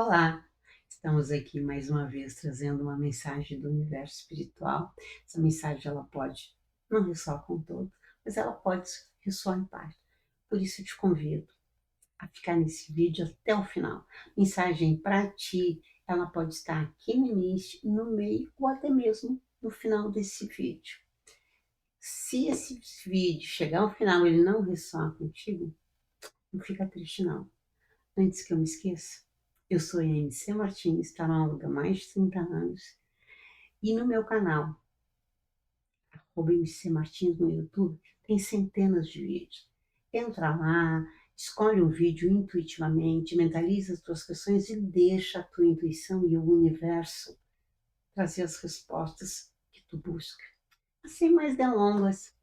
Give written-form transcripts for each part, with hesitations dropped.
Olá, estamos aqui mais uma vez trazendo uma mensagem do universo espiritual. Essa mensagem ela pode não ressoar com todo, mas ela pode ressoar em parte. Por isso eu te convido a ficar nesse vídeo até o final. Mensagem para ti, ela pode estar aqui no início, no meio ou até mesmo no final desse vídeo. Se esse vídeo chegar ao final e ele não ressoar contigo, não fica triste não. Antes que eu me esqueça, eu sou a MC Martins, taróloga há mais de 30 anos, e no meu canal, MC Martins no YouTube, tem centenas de vídeos. Entra lá, escolhe um vídeo intuitivamente, mentaliza as tuas questões e deixa a tua intuição e o universo trazer as respostas que tu busca. Sem mais delongas,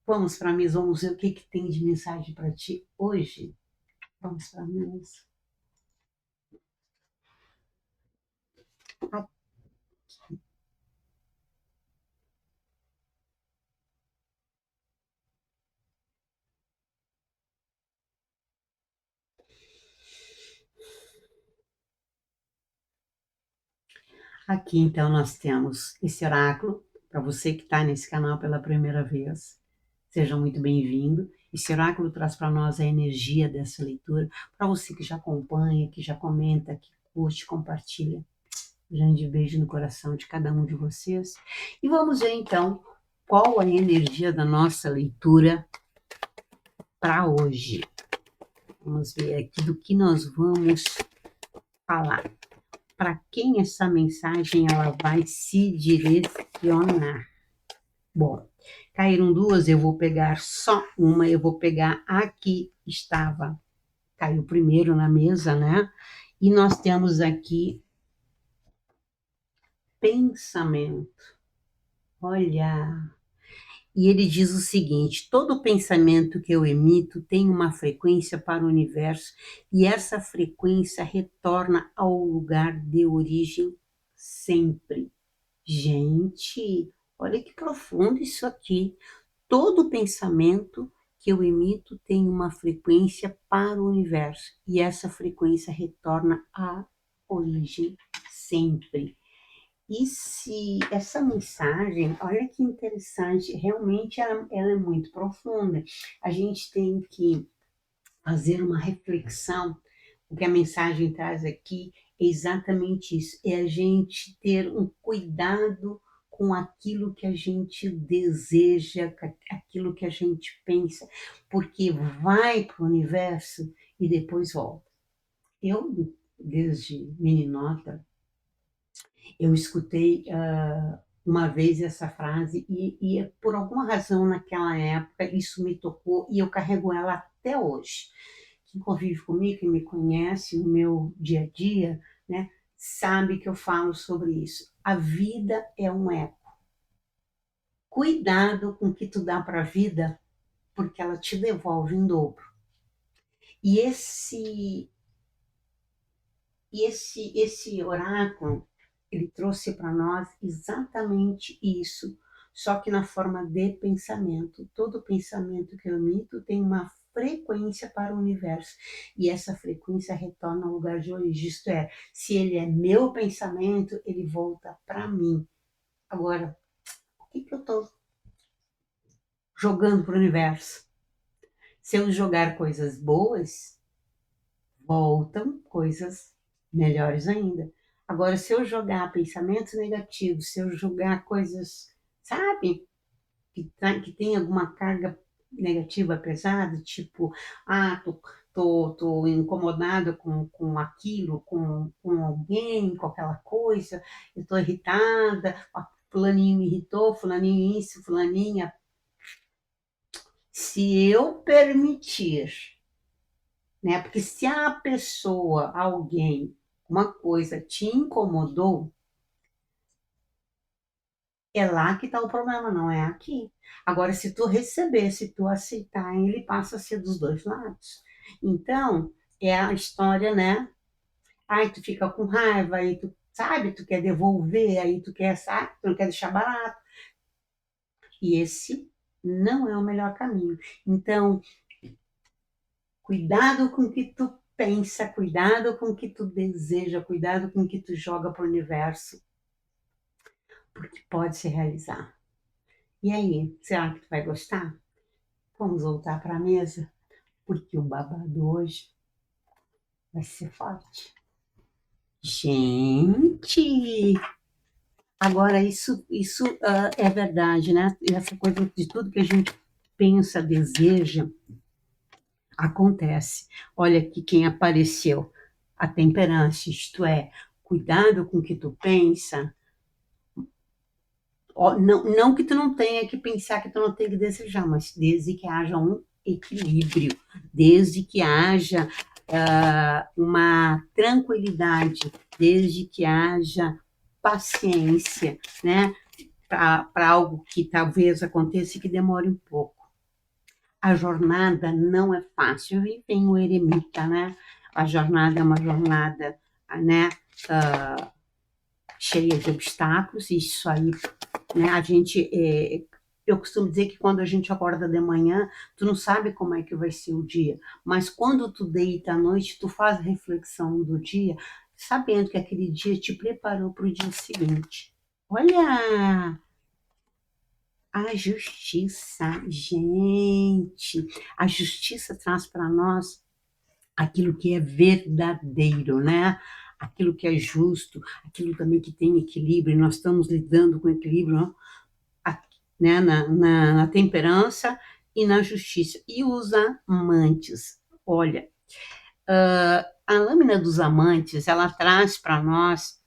vamos para a mesa, vamos ver o que tem de mensagem para ti hoje. Vamos para a mesa. Aqui então nós temos esse oráculo, para você que está nesse canal pela primeira vez, seja muito bem-vindo. Esse oráculo traz para nós a energia dessa leitura, para você que já acompanha, que já comenta, que curte, compartilha. Um grande beijo no coração de cada um de vocês. E vamos ver então qual a energia da nossa leitura para hoje. Vamos ver aqui do que nós vamos falar. Para quem essa mensagem ela vai se direcionar? Bom, caíram duas, eu vou pegar só uma, eu vou pegar a que estava, caiu primeiro na mesa, né? E nós temos aqui pensamento. Olha, e ele diz o seguinte: todo pensamento que eu emito tem uma frequência para o universo e essa frequência retorna ao lugar de origem sempre. Gente, olha que profundo isso aqui. Todo pensamento que eu emito tem uma frequência para o universo e essa frequência retorna à origem sempre. E se essa mensagem, olha que interessante, realmente ela é muito profunda. A gente tem que fazer uma reflexão. O que a mensagem traz aqui é exatamente isso: é a gente ter um cuidado com aquilo que a gente deseja, com aquilo que a gente pensa, porque vai para o universo e depois volta. Eu, desde meninota, eu escutei uma vez essa frase e por alguma razão naquela época isso me tocou e eu carrego ela até hoje. Quem convive comigo, quem me conhece no meu dia a dia, né, sabe que eu falo sobre isso. A vida é um eco. Cuidado com o que tu dá para a vida, porque ela te devolve em dobro. E esse oráculo, ele trouxe para nós exatamente isso, só que na forma de pensamento. Todo pensamento que eu emito tem uma frequência para o universo, e essa frequência retorna ao lugar de origem, isto é, se ele é meu pensamento, ele volta para mim. Agora, o que eu estou jogando para o universo? Se eu jogar coisas boas, voltam coisas melhores ainda. Agora, se eu jogar pensamentos negativos, se eu jogar coisas, sabe, que tem alguma carga negativa pesada, tipo, tô incomodada com aquilo, com alguém, com aquela coisa, eu tô irritada, fulaninho me irritou, fulaninho isso, fulaninha. Se eu permitir, né? Porque se a pessoa, alguém, uma coisa te incomodou, é lá que está o problema, não é aqui. Agora, se tu receber, se tu aceitar, ele passa a ser dos dois lados. Então, é a história, né? Aí tu fica com raiva, aí tu, sabe, tu quer devolver, aí tu quer, sabe, tu não quer deixar barato. E esse não é o melhor caminho. Então, cuidado com o que tu pensa, cuidado com o que tu deseja, cuidado com o que tu joga para o universo, porque pode se realizar. E aí, será que tu vai gostar? Vamos voltar para a mesa, porque o babado hoje vai ser forte. Gente, agora isso é verdade, né? E essa coisa de tudo que a gente pensa, deseja, acontece. Olha aqui quem apareceu. A temperança, isto é, cuidado com o que tu pensa. Ó, não que tu não tenha que pensar, que tu não tenha que desejar, mas desde que haja um equilíbrio, desde que haja uma tranquilidade, desde que haja paciência, né? Para algo que talvez aconteça e que demore um pouco. A jornada não é fácil. E vem o eremita, né? A jornada é uma jornada, né? Uh, cheia de obstáculos. Isso aí, né? Eu costumo dizer que quando a gente acorda de manhã, tu não sabe como é que vai ser o dia, mas quando tu deita à noite, tu faz a reflexão do dia, sabendo que aquele dia te preparou para o dia seguinte. Olha, a justiça, gente, a justiça traz para nós aquilo que é verdadeiro, né? Aquilo que é justo, aquilo também que tem equilíbrio. Nós estamos lidando com equilíbrio, né? Na temperança e na justiça. E os amantes, olha, a lâmina dos amantes, ela traz para nós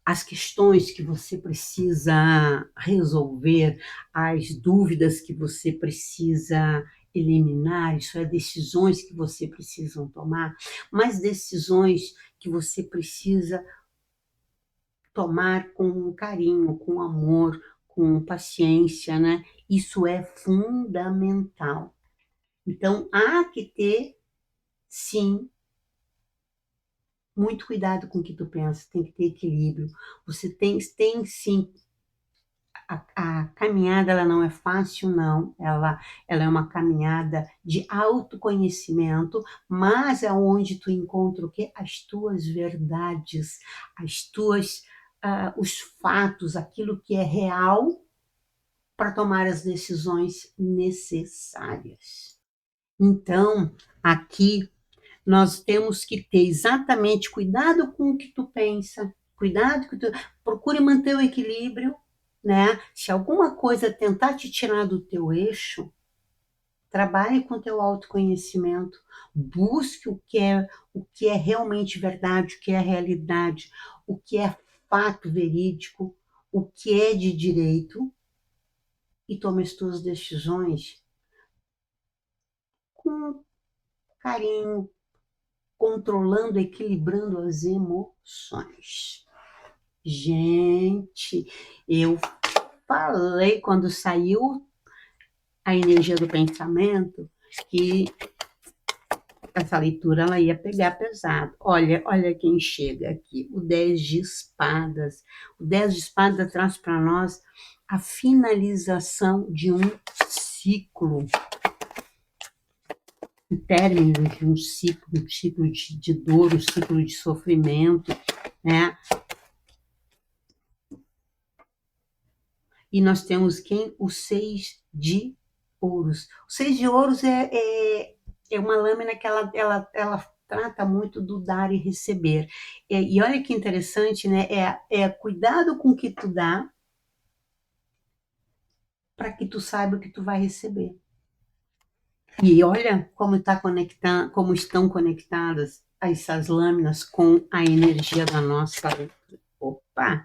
as questões que você precisa resolver, as dúvidas que você precisa eliminar, isso é, decisões que você precisa tomar, mas decisões que você precisa tomar com carinho, com amor, com paciência, né? Isso é fundamental. Então, há que ter, sim, muito cuidado com o que tu pensa, tem que ter equilíbrio. Você tem sim, a caminhada ela não é fácil, não. Ela é uma caminhada de autoconhecimento, mas é onde tu encontra o quê? As tuas verdades, os fatos, aquilo que é real para tomar as decisões necessárias. Então, aqui nós temos que ter exatamente cuidado com o que tu pensa, cuidado que tu procure manter o equilíbrio, né? Se alguma coisa tentar te tirar do teu eixo, trabalhe com teu autoconhecimento, busque o que é realmente verdade, o que é realidade, o que é fato verídico, o que é de direito e tome as tuas decisões com carinho, controlando, equilibrando as emoções. Gente, eu falei quando saiu a energia do pensamento que essa leitura ela ia pegar pesado. Olha quem chega aqui, o 10 de espadas. O 10 de espadas traz para nós a finalização de um ciclo, o término de um ciclo de dor, um ciclo de sofrimento, né? E nós temos quem? O 6 de ouros. O 6 de ouros é uma lâmina que ela trata muito do dar e receber. E olha que interessante, né? Cuidado com o que tu dá para que tu saiba o que tu vai receber. E olha como estão conectadas essas lâminas com a energia da nossa. Opa!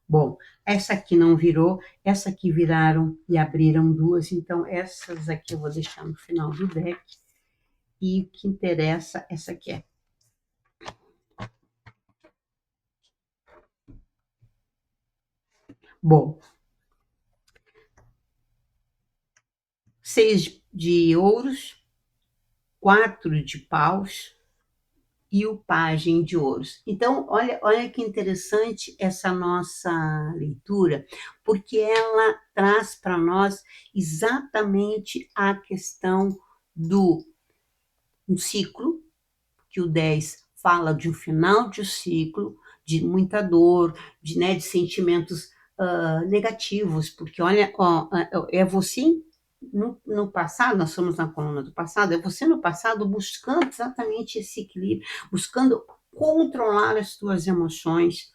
Bom, essa aqui não virou, essa aqui viraram e abriram duas, então essas aqui eu vou deixar no final do deck. E o que interessa, essa aqui é. Bom, 6 de ouros, 4 de paus e o pajem de ouros. Então, olha que interessante essa nossa leitura, porque ela traz para nós exatamente a questão do um ciclo, que o 10 fala de um final de ciclo, de muita dor, de sentimentos negativos, porque olha, ó, é você no passado, nós somos na coluna do passado, é você no passado buscando exatamente esse equilíbrio, buscando controlar as tuas emoções,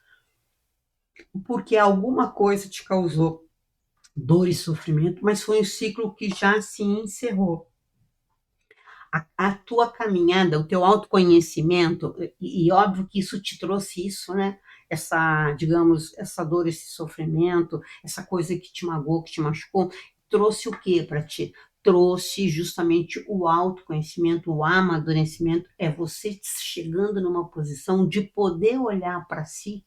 porque alguma coisa te causou dor e sofrimento, mas foi um ciclo que já se encerrou. A tua caminhada, o teu autoconhecimento, e óbvio que isso te trouxe isso, né? Essa, digamos, essa dor, esse sofrimento, essa coisa que te magoou, que te machucou, trouxe o que para ti? Trouxe justamente o autoconhecimento, o amadurecimento, é você chegando numa posição de poder olhar para si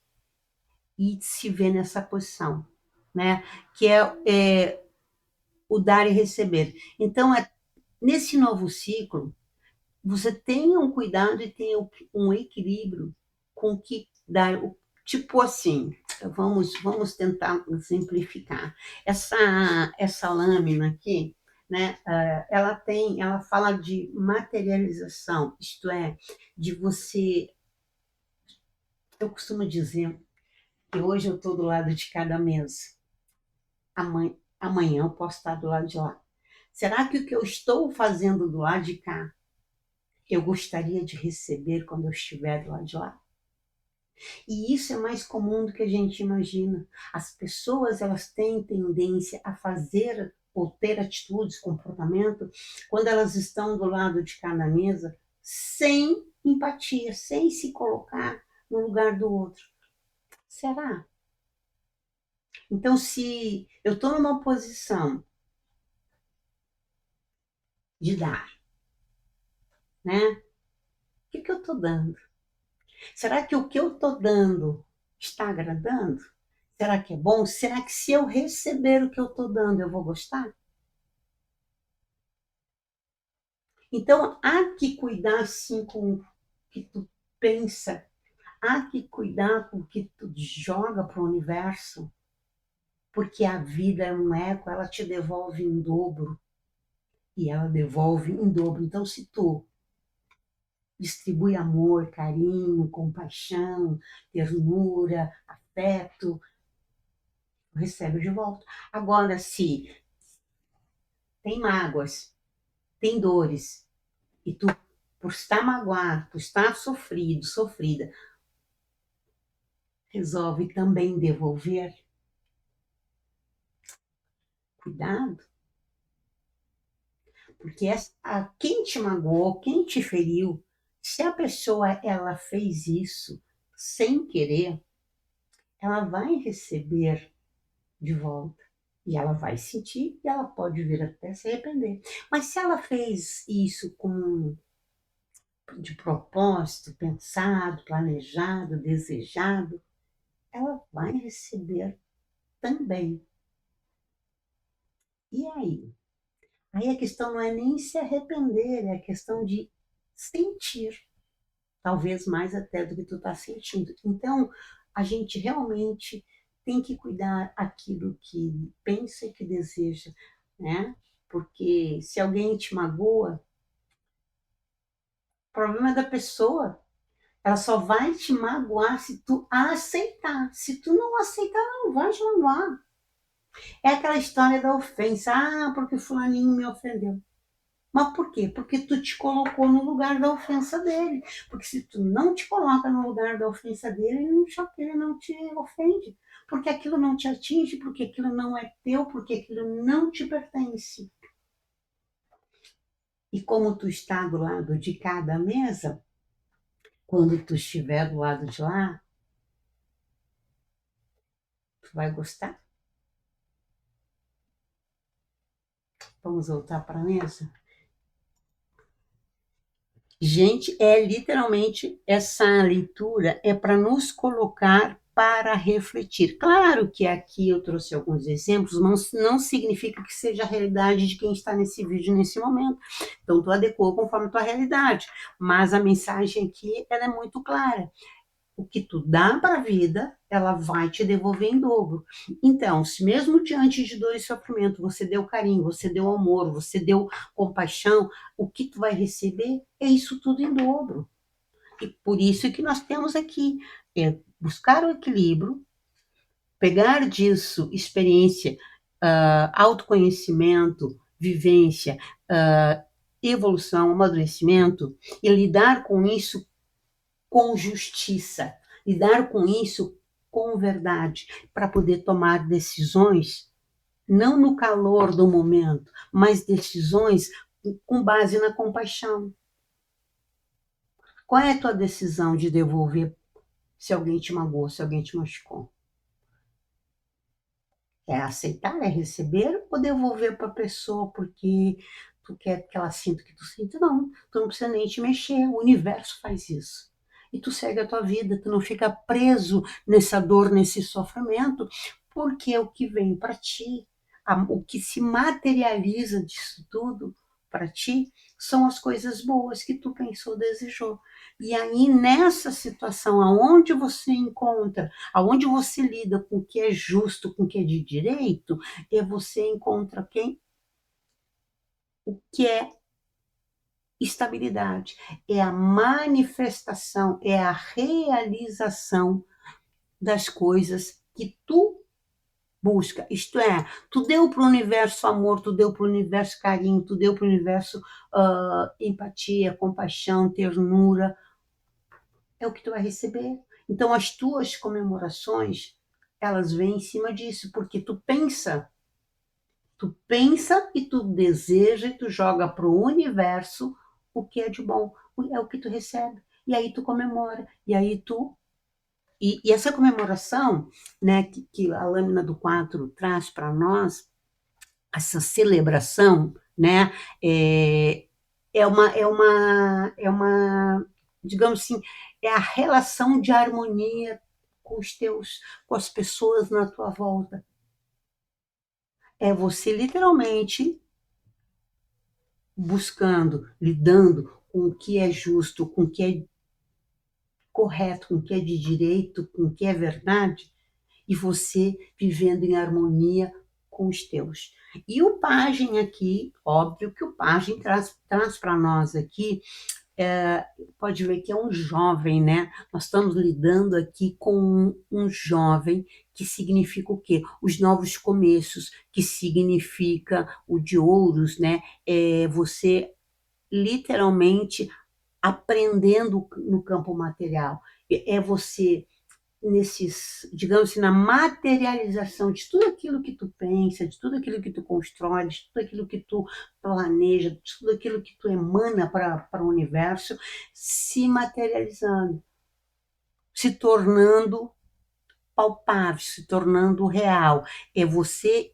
e se ver nessa posição, né? Que é o dar e receber. Então, nesse novo ciclo, você tenha um cuidado e tenha um equilíbrio com que dar, tipo assim, vamos tentar simplificar. Essa lâmina aqui, né, ela fala de materialização, isto é, de você, eu costumo dizer que hoje eu estou do lado de cada mesa, amanhã eu posso estar do lado de lá. Será que o que eu estou fazendo do lado de cá eu gostaria de receber quando eu estiver do lado de lá? E isso é mais comum do que a gente imagina. As pessoas, elas têm tendência a fazer ou ter atitudes, comportamento, quando elas estão do lado de cada mesa, sem empatia, sem se colocar no lugar do outro. Será? Então, se eu estou numa posição de dar, né? O que eu estou dando? Será que o que eu estou dando está agradando? Será que é bom? Será que se eu receber o que eu estou dando, eu vou gostar? Então, há que cuidar, sim, com o que tu pensa. Há que cuidar com o que tu joga para o universo. Porque a vida é um eco, ela te devolve em dobro. E ela devolve em dobro. Então, se tu distribui amor, carinho, compaixão, ternura, afeto, recebe de volta. Agora, se tem mágoas, tem dores, e tu, por estar magoado, por estar sofrido, sofrida, resolve também devolver, cuidado, porque quem te magoou, quem te feriu, se a pessoa ela fez isso sem querer, ela vai receber de volta. E ela vai sentir e ela pode vir até se arrepender. Mas se ela fez isso de propósito, pensado, planejado, desejado, ela vai receber também. E aí? Aí a questão não é nem se arrepender, é a questão de sentir, talvez mais até do que tu está sentindo. Então, a gente realmente tem que cuidar aquilo que pensa e que deseja, né? Porque se alguém te magoa, o problema é da pessoa. Ela só vai te magoar se tu aceitar. Se tu não aceitar, ela não vai te magoar. É aquela história da ofensa. Ah, porque fulaninho me ofendeu. Mas por quê? Porque tu te colocou no lugar da ofensa dele. Porque se tu não te coloca no lugar da ofensa dele, ele não te ofende. Porque aquilo não te atinge, porque aquilo não é teu, porque aquilo não te pertence. E como tu está do lado de cada mesa, quando tu estiver do lado de lá, tu vai gostar? Vamos voltar para a mesa? Gente, é literalmente essa leitura é para nos colocar para refletir. Claro que aqui eu trouxe alguns exemplos, mas não significa que seja a realidade de quem está nesse vídeo nesse momento. Então, tu adequou conforme a tua realidade. Mas a mensagem aqui ela é muito clara. O que tu dá para a vida, ela vai te devolver em dobro. Então, se mesmo diante de dor e sofrimento, você deu carinho, você deu amor, você deu compaixão, o que tu vai receber é isso tudo em dobro. E por isso que nós temos aqui, buscar o equilíbrio, pegar disso experiência, autoconhecimento, vivência, ah, evolução, amadurecimento, e lidar com isso com justiça, lidar com isso com verdade, para poder tomar decisões, não no calor do momento, mas decisões com base na compaixão. Qual é a tua decisão de devolver se alguém te magoou, se alguém te machucou? É aceitar, é receber ou devolver para a pessoa porque tu quer que ela sinta o que tu sente? Não, tu não precisa nem te mexer, o universo faz isso. E tu segue a tua vida, tu não fica preso nessa dor, nesse sofrimento, porque é o que vem para ti, o que se materializa disso tudo para ti são as coisas boas que tu pensou, desejou. E aí, nessa situação, aonde você encontra, aonde você lida com o que é justo, com o que é de direito, você encontra quem? O que é estabilidade. É a manifestação, é a realização das coisas que tu busca. Isto é, tu deu para o universo amor, tu deu para o universo carinho, tu deu para o universo empatia, compaixão, ternura, é o que tu vai receber. Então, as tuas comemorações, elas vêm em cima disso, porque tu pensa e tu deseja e tu joga para o universo o que é de bom, é o que tu recebe. E aí tu comemora, e aí tu... E essa comemoração, né, que a lâmina do 4 traz para nós, essa celebração, né, digamos assim, é a relação de harmonia com as pessoas na tua volta. É você literalmente buscando, lidando com o que é justo, com o que é correto, com o que é de direito, com o que é verdade, e você vivendo em harmonia com os teus. E o pajem aqui, óbvio que o pajem traz para nós aqui, pode ver que é um jovem, né? Nós estamos lidando aqui com um jovem, que significa o quê? Os novos começos, que significa o de ouros, né? É você literalmente aprendendo no campo material. É você nesses, digamos assim, na materialização de tudo aquilo que tu pensa, de tudo aquilo que tu constrói, de tudo aquilo que tu planeja, de tudo aquilo que tu emana para o universo, se materializando, se tornando palpável, se tornando real. É você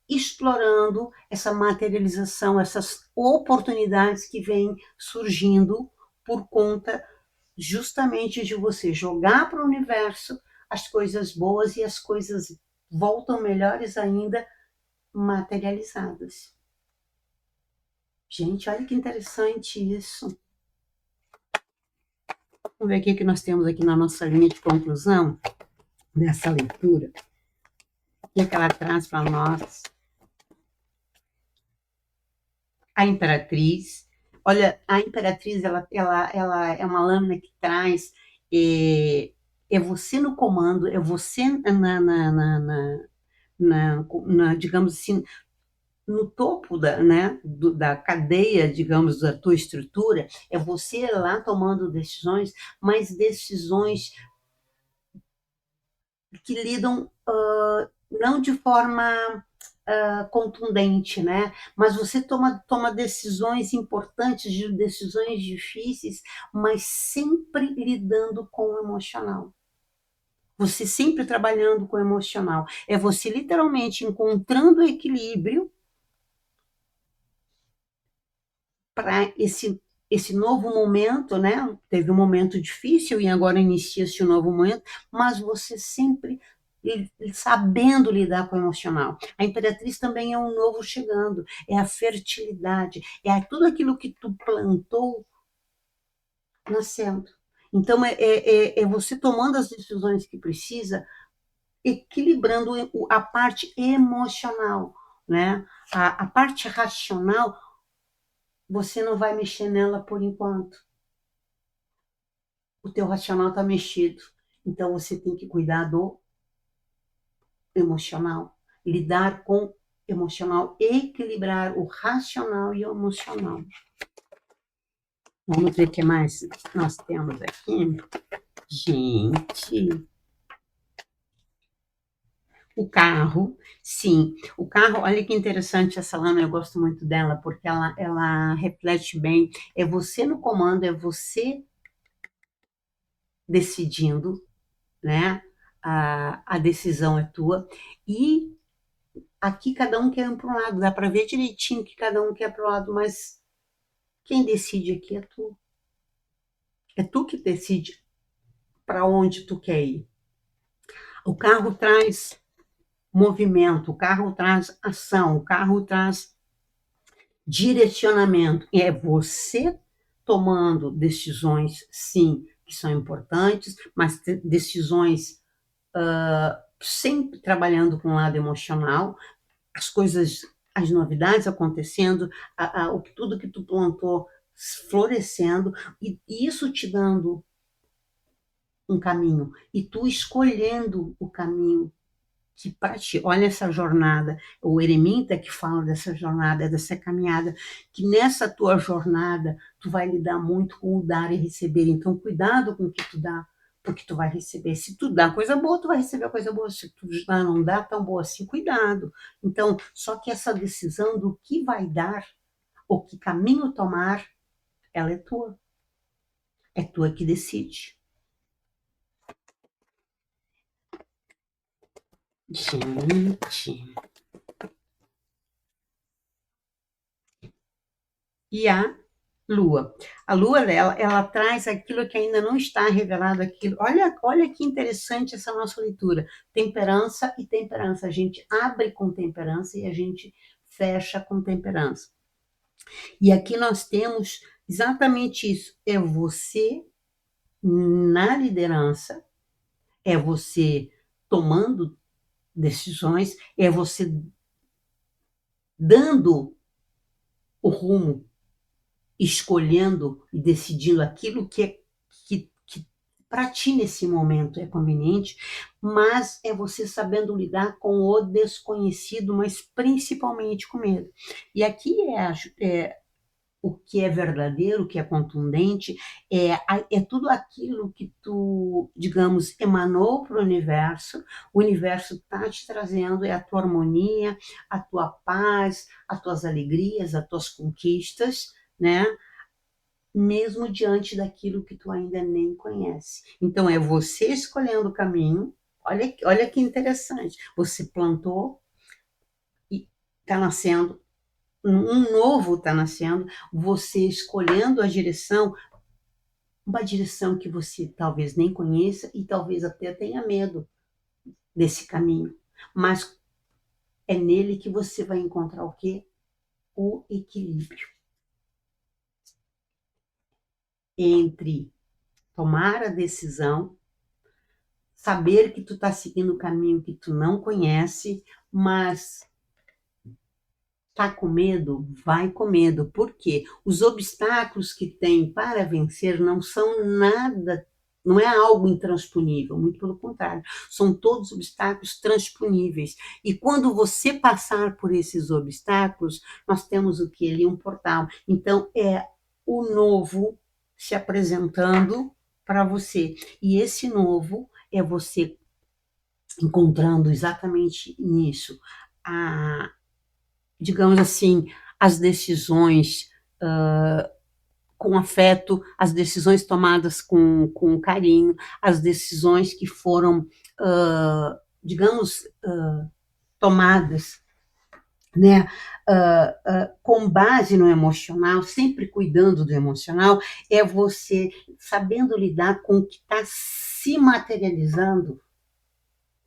explorando essa materialização, essas oportunidades que vêm surgindo por conta justamente de você jogar para o universo as coisas boas e as coisas voltam melhores ainda materializadas. Gente, olha que interessante isso. Vamos ver o que nós temos aqui na nossa linha de conclusão dessa leitura. O que ela traz para nós? A Imperatriz. Olha, a Imperatriz, ela é uma lâmina que traz você no comando, é você digamos assim, no topo né, da cadeia, digamos, da tua estrutura, é você lá tomando decisões, mas decisões que lidam não de forma contundente, né? Mas você toma decisões importantes, decisões difíceis, mas sempre lidando com o emocional. Você sempre trabalhando com o emocional. É você literalmente encontrando o equilíbrio para esse novo momento, né? Teve um momento difícil e agora inicia-se um novo momento, mas você sempre sabendo lidar com o emocional. A Imperatriz também é um novo chegando, é a fertilidade, é tudo aquilo que tu plantou nascendo. Então, é você tomando as decisões que precisa, equilibrando a parte emocional, né? A parte racional, você não vai mexer nela por enquanto. o teu racional está mexido. Então, você tem que cuidar do emocional, lidar com emocional, equilibrar o racional e o emocional. Vamos ver o que mais nós temos aqui. Gente, o carro, sim. O carro, olha que interessante essa Lana, eu gosto muito dela, porque ela reflete bem. É você no comando, é você decidindo, né? A decisão é tua. E aqui cada um quer ir para um lado, dá para ver direitinho que cada um quer para o lado, mas quem decide aqui é tu. É tu que decide para onde tu quer ir. O carro traz movimento, o carro traz ação, o carro traz direcionamento. É você tomando decisões, sim, que são importantes, mas decisões sempre trabalhando com o lado emocional, as coisas, as novidades acontecendo, tudo que tu plantou florescendo, e isso te dando um caminho, e tu escolhendo o caminho que para ti, olha essa jornada, o Eremita que fala dessa jornada, dessa caminhada, que nessa tua jornada tu vai lidar muito com o dar e receber, então cuidado com o que tu dá, porque tu vai receber, se tu dá coisa boa, tu vai receber coisa boa, se tu não dá tão boa assim, cuidado. Então, só que essa decisão do que vai dar, ou que caminho tomar, ela é tua que decide. Gente, e a Lua. A Lua dela, ela traz aquilo que ainda não está revelado aquilo. Olha que interessante essa nossa leitura. Temperança e temperança. A gente abre com temperança e a gente fecha com temperança. E aqui nós temos exatamente isso. É você na liderança, é você tomando decisões, é você dando o rumo, escolhendo e decidindo aquilo que para ti nesse momento é conveniente, mas é você sabendo lidar com o desconhecido, mas principalmente com medo. E aqui o que é verdadeiro, o que é contundente, é tudo aquilo que tu, digamos, emanou para o universo está te trazendo, é a tua harmonia, a tua paz, as tuas alegrias, as tuas conquistas, né? Mesmo diante daquilo que tu ainda nem conhece. Então, é você escolhendo o caminho. Olha que interessante. Você plantou e está nascendo, um novo está nascendo, você escolhendo a direção, uma direção que você talvez nem conheça e talvez até tenha medo desse caminho. Mas é nele que você vai encontrar o quê? O equilíbrio entre tomar a decisão, saber que tu está seguindo um caminho que tu não conhece, mas tá com medo? Vai com medo. Por quê? Os obstáculos que tem para vencer não são nada, não é algo intransponível, muito pelo contrário, são todos obstáculos transponíveis. E quando você passar por esses obstáculos, nós temos o que ali? Um portal. Então, é o novo se apresentando para você. E esse novo é você encontrando exatamente nisso a, digamos assim, as decisões com afeto, as decisões tomadas com carinho, as decisões que foram, digamos, tomadas, né, com base no emocional, sempre cuidando do emocional, é você sabendo lidar com o que está se materializando,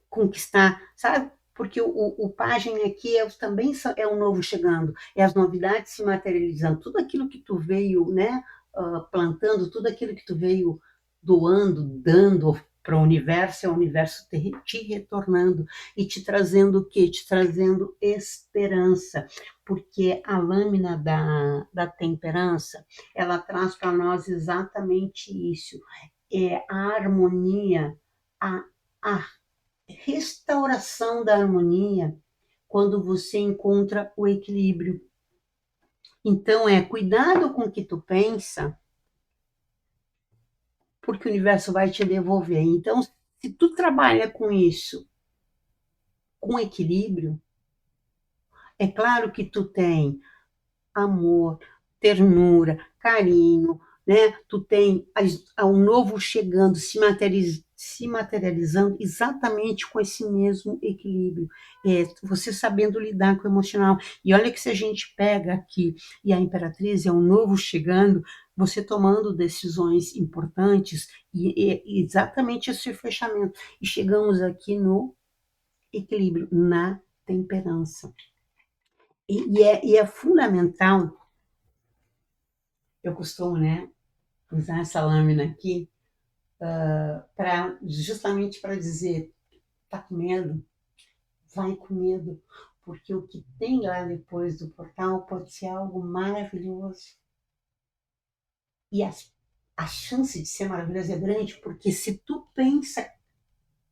com o que está, sabe? Porque o página aqui também é um novo chegando, é as novidades se materializando, tudo aquilo que tu veio, né, plantando, tudo aquilo que tu veio doando, dando para o universo, é o universo te retornando e te trazendo o quê? Te trazendo esperança, porque a lâmina da temperança, ela traz para nós exatamente isso, a harmonia, a, a restauração da harmonia quando você encontra o equilíbrio. Então, cuidado com o que tu pensa, porque o universo vai te devolver. Então, se tu trabalha com isso, com equilíbrio, é claro que tu tem amor, ternura, carinho, né? Tu tem o novo chegando, se materializando exatamente com esse mesmo equilíbrio. Você sabendo lidar com o emocional. E olha que se a gente pega aqui, e a Imperatriz é um novo chegando, você tomando decisões importantes, e exatamente esse fechamento. E chegamos aqui no equilíbrio, na temperança. E é fundamental, eu costumo, né, usar essa lâmina aqui, justamente para dizer, tá com medo? Vai com medo, porque o que tem lá depois do portal pode ser algo maravilhoso. E a chance de ser maravilhoso é grande, porque se tu pensa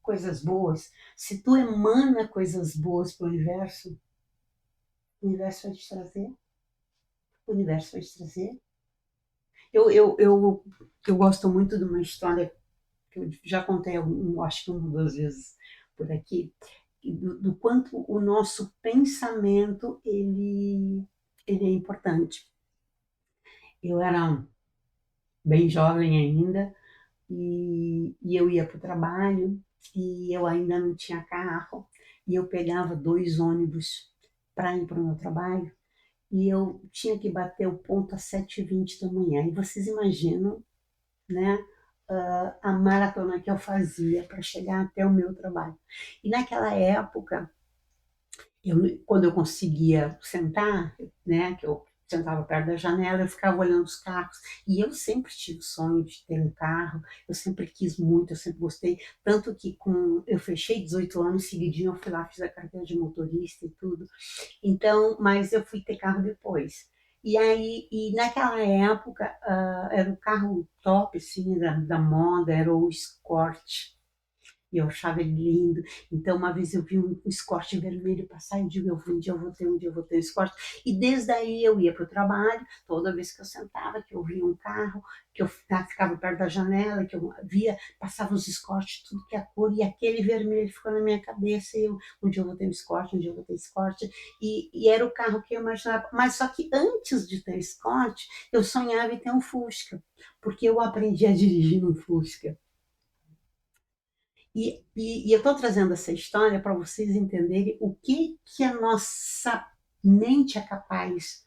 coisas boas, se tu emana coisas boas para o universo vai te trazer, o universo vai te trazer. Eu gosto muito de uma história que eu já contei, acho que uma das vezes por aqui, do quanto o nosso pensamento ele é importante. Eu era bem jovem ainda e eu ia para o trabalho e eu ainda não tinha carro e eu pegava 2 ônibus para ir para o meu trabalho e eu tinha que bater o ponto às 7h20 da manhã. E vocês imaginam, né, a maratona que eu fazia para chegar até o meu trabalho. E naquela época, quando eu conseguia sentar, né, que eu sentava perto da janela, eu ficava olhando os carros. E eu sempre tive o sonho de ter um carro, eu sempre quis muito, eu sempre gostei. Tanto que eu fechei 18 anos, seguidinho, eu fui lá, fiz a carteira de motorista e tudo. Então, mas eu fui ter carro depois. E naquela época, era o carro top, assim, da moda, era o Escort. E eu achava ele lindo. Então, uma vez eu vi um Escort vermelho passar e eu digo, um dia eu vou ter, um dia eu vou ter um Escort. E desde aí eu ia para o trabalho, toda vez que eu sentava, que eu via um carro, que eu ficava perto da janela, que eu via, passava os Escort, tudo que é cor, e aquele vermelho ficou na minha cabeça, e um dia eu vou ter um Escort, um dia eu vou ter Escort, e era o carro que eu imaginava. Mas só que antes de ter Escort, eu sonhava em ter um Fusca, porque eu aprendi a dirigir no Fusca. E eu estou trazendo essa história para vocês entenderem o que a nossa mente é capaz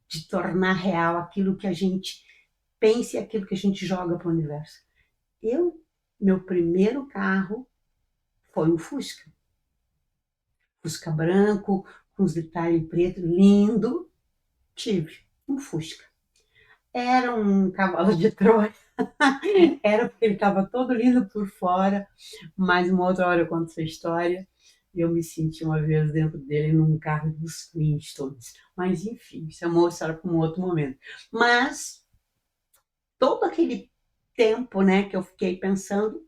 de tornar real, aquilo que a gente pensa e aquilo que a gente joga para o universo. Meu primeiro carro foi um Fusca. Fusca branco, com os detalhes preto, lindo. Tive um Fusca. Era um cavalo de Troia. Era porque ele estava todo lindo por fora, mas uma outra hora eu conto essa história. Eu me senti uma vez dentro dele num carro dos Flintstones. Mas, enfim, isso é uma história para um outro momento. Mas, todo aquele tempo, né, que eu fiquei pensando,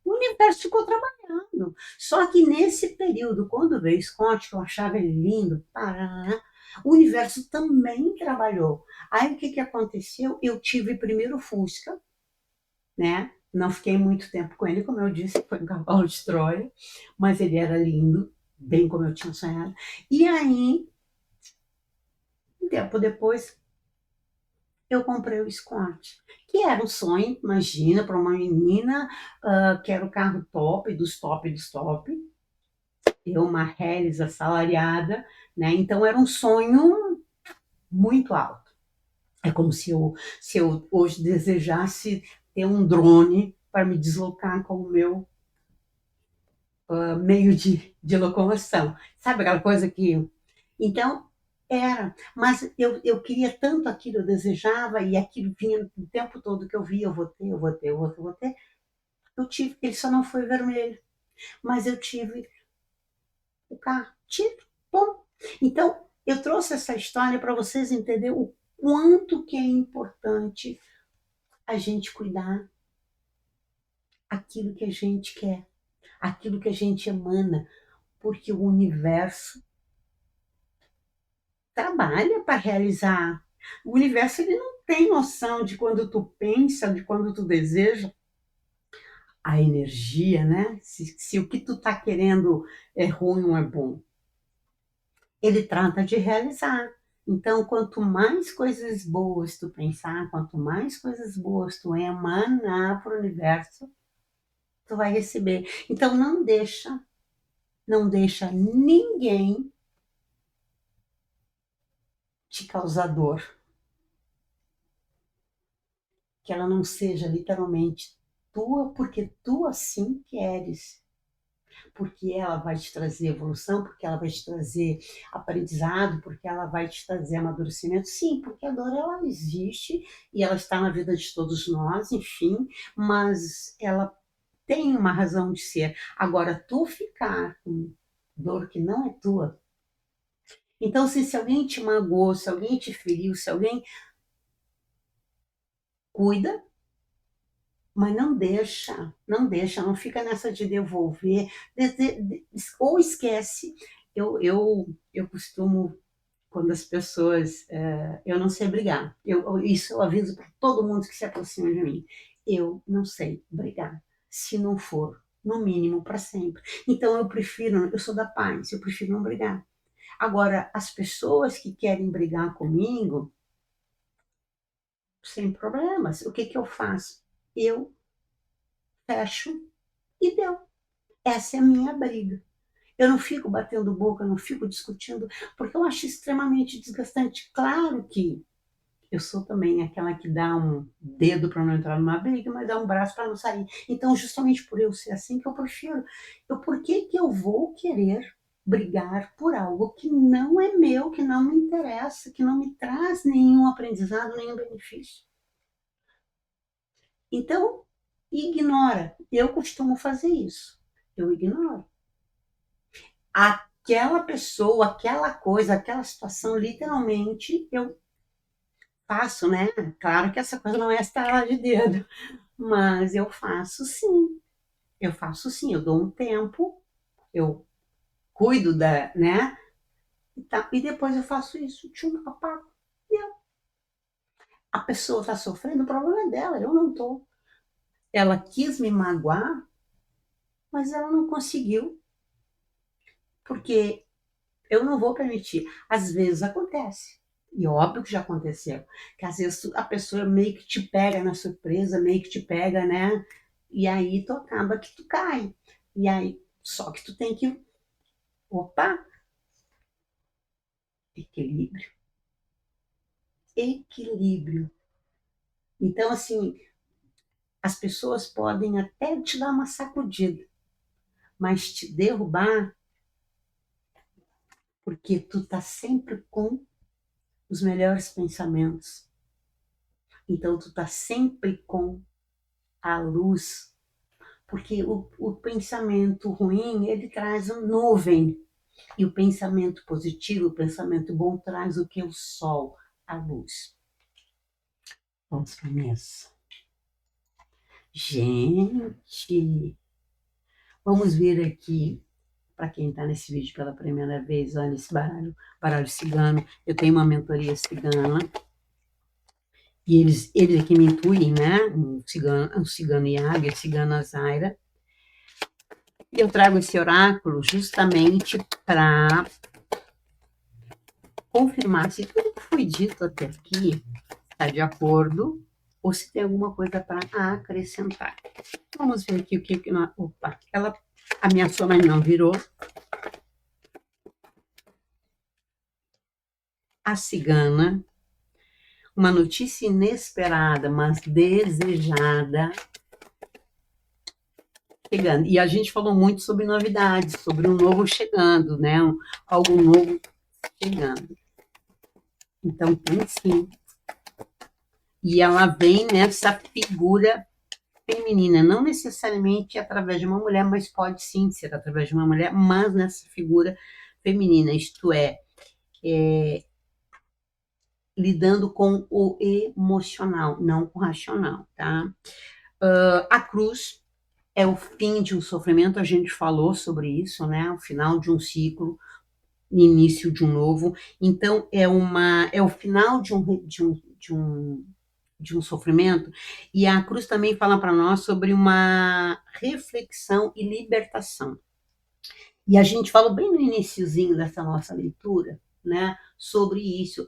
o universo ficou trabalhando. Só que nesse período, quando veio Scott, que eu achava ele lindo, parará, o universo também trabalhou. Aí o que, que aconteceu? Eu tive primeiro o Fusca, né? Não fiquei muito tempo com ele, como eu disse, foi um cavalo de Troia, mas ele era lindo, bem como eu tinha sonhado. E aí, um tempo depois, eu comprei o Escort, que era um sonho, imagina, para uma menina, que era o carro top, dos top, dos top. Eu, uma Hellis assalariada, né? Então era um sonho muito alto. É como se eu hoje desejasse ter um drone para me deslocar com o meu meio de locomoção. Sabe aquela coisa que. Então, era. Mas eu queria tanto aquilo, eu desejava, e aquilo vinha o tempo todo que eu via, eu vou ter, eu vou ter, eu vou ter, eu vou ter. Eu tive, ele só não foi vermelho, mas eu tive o carro. Tive, bom. Então, eu trouxe essa história para vocês entenderem o quanto que é importante a gente cuidar aquilo que a gente quer, aquilo que a gente emana, porque o universo trabalha para realizar. O universo ele não tem noção de quando tu pensa, de quando tu deseja, a energia, né? Se o que tu tá querendo é ruim ou é bom, ele trata de realizar. Então, quanto mais coisas boas tu pensar, quanto mais coisas boas tu emanar para o universo, tu vai receber. Então, não deixa ninguém te causar dor, que ela não seja literalmente tua, porque tu assim queres. Porque ela vai te trazer evolução, porque ela vai te trazer aprendizado, porque ela vai te trazer amadurecimento. Sim, porque a dor ela existe e ela está na vida de todos nós, enfim, mas ela tem uma razão de ser. Agora, tu ficar com dor que não é tua. Então, assim, se alguém te magoou, se alguém te feriu, se alguém cuida, mas não fica nessa de devolver, ou esquece. Eu costumo, quando as pessoas. Eu não sei brigar. Isso eu aviso para todo mundo que se aproxima de mim. Eu não sei brigar, se não for, no mínimo, para sempre. Então eu sou da paz, eu prefiro não brigar. Agora, as pessoas que querem brigar comigo, sem problemas, o que que eu faço? Eu fecho e deu. Essa é a minha briga. Eu não fico batendo boca, eu não fico discutindo, porque eu acho extremamente desgastante. Claro que eu sou também aquela que dá um dedo para não entrar numa briga, mas dá um braço para não sair. Então, justamente por eu ser assim, que eu prefiro. Por que que eu vou querer brigar por algo que não é meu, que não me interessa, que não me traz nenhum aprendizado, nenhum benefício? Então, ignora. Eu costumo fazer isso. Eu ignoro. Aquela pessoa, aquela coisa, aquela situação, literalmente eu faço, né? Claro que essa coisa não é estalar de dedo, mas eu faço sim. Eu faço sim, eu dou um tempo, eu cuido da, né? E depois eu faço isso, tchum, apago. A pessoa está sofrendo, o problema é dela, eu não estou. Ela quis me magoar, mas ela não conseguiu, porque eu não vou permitir. Às vezes acontece. E óbvio que já aconteceu. Que às vezes a pessoa meio que te pega na surpresa, meio que te pega, né? E aí tu acaba que tu cai. E aí, só que tu tem que, opa, equilíbrio. Equilíbrio. Então, assim, as pessoas podem até te dar uma sacudida, mas te derrubar porque tu tá sempre com os melhores pensamentos. Então, tu tá sempre com a luz. Porque o pensamento ruim, ele traz uma nuvem. E o pensamento positivo, o pensamento bom, traz o que? O sol, a luz. Vamos para mesa. Gente, vamos ver aqui, para quem está nesse vídeo pela primeira vez, olha esse baralho, baralho cigano. Eu tenho uma mentoria cigana, e eles aqui me intuem, né? Um cigano Iago, cigana Zaira. E eu trago esse oráculo justamente para confirmar se tudo que foi dito até aqui está de acordo ou se tem alguma coisa para acrescentar. Vamos ver aqui o que nós... Opa, ela ameaçou, mas não virou. A cigana, uma notícia inesperada, mas desejada, chegando. E a gente falou muito sobre novidades, sobre um novo chegando, né? Algo novo chegando. Então, tem sim. E ela vem nessa figura feminina, não necessariamente através de uma mulher, mas pode sim ser através de uma mulher, mas nessa figura feminina, isto é lidando com o emocional, não com o racional, tá? A cruz, é o fim de um sofrimento, a gente falou sobre isso, né, o final de um ciclo, início de um novo. Então é o final de um sofrimento, e a cruz também fala para nós sobre uma reflexão e libertação. E a gente falou bem no iniciozinho dessa nossa leitura, né, sobre isso.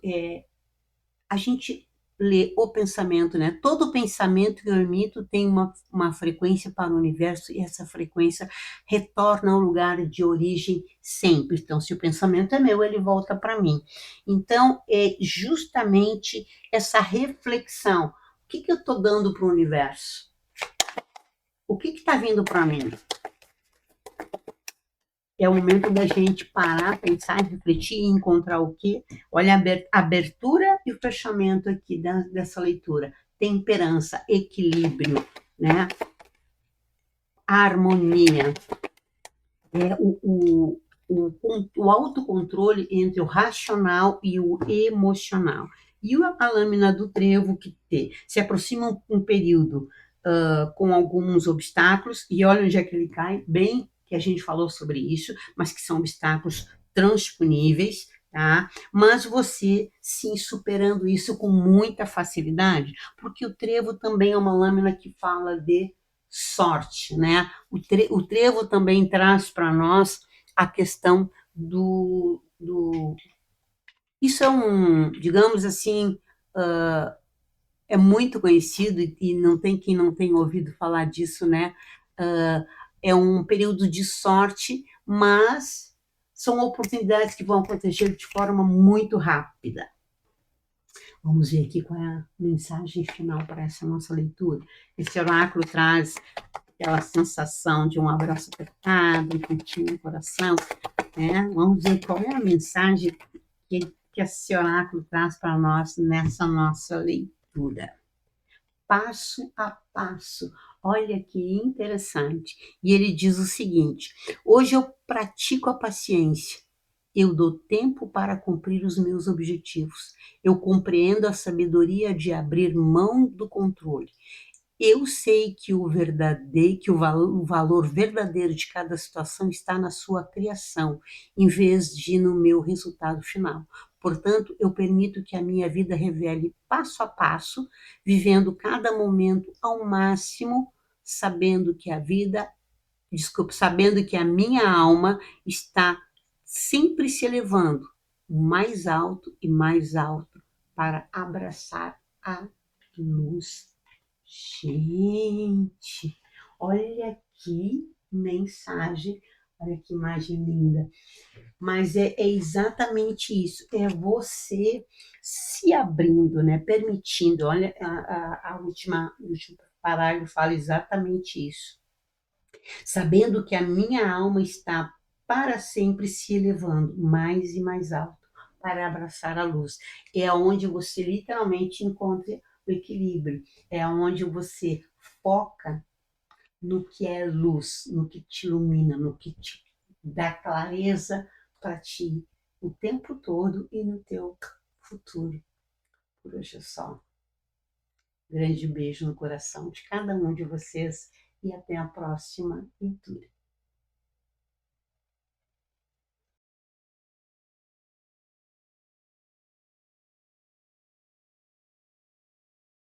A gente lê o pensamento, né? Todo pensamento que eu emito tem uma frequência para o universo e essa frequência retorna ao lugar de origem sempre. Então, se o pensamento é meu, ele volta para mim. Então, é justamente essa reflexão. O que, que eu estou dando para o universo? O que está vindo para mim? É o momento da gente parar, pensar, refletir e encontrar o quê? Olha a abertura e o fechamento aqui dessa leitura. Temperança, equilíbrio, né? Harmonia. É o autocontrole entre o racional e o emocional. E a lâmina do trevo que se aproxima um período com alguns obstáculos, e olha onde é que ele cai, bem que a gente falou sobre isso, mas que são obstáculos transponíveis, tá? Mas você, sim, superando isso com muita facilidade, porque o trevo também é uma lâmina que fala de sorte, né? O trevo também traz para nós a questão do. Isso é digamos assim, uh, é muito conhecido e não tem quem não tenha ouvido falar disso, né? É um período de sorte, mas são oportunidades que vão acontecer de forma muito rápida. Vamos ver aqui qual é a mensagem final para essa nossa leitura. Esse oráculo traz aquela sensação de um abraço apertado, um quentinho no coração, né? Vamos ver qual é a mensagem que esse oráculo traz para nós nessa nossa leitura. Passo a passo. Olha que interessante. E ele diz o seguinte: hoje eu pratico a paciência. Eu dou tempo para cumprir os meus objetivos. Eu compreendo a sabedoria de abrir mão do controle. Eu sei que o valor verdadeiro de cada situação está na sua criação, em vez de no meu resultado final. Portanto, eu permito que a minha vida revele passo a passo, vivendo cada momento ao máximo, sabendo que a minha alma está sempre se elevando mais alto e mais alto para abraçar a luz. Gente, olha que mensagem, olha que imagem linda. Mas é exatamente isso, é você se abrindo, né? Permitindo. Olha, o último parágrafo fala exatamente isso. Sabendo que a minha alma está para sempre se elevando mais e mais alto para abraçar a luz. É onde você literalmente encontra o equilíbrio, é onde você foca no que é luz, no que te ilumina, no que te dá clareza para ti o tempo todo e no teu futuro. Por hoje é só. Grande beijo no coração de cada um de vocês e até a próxima leitura.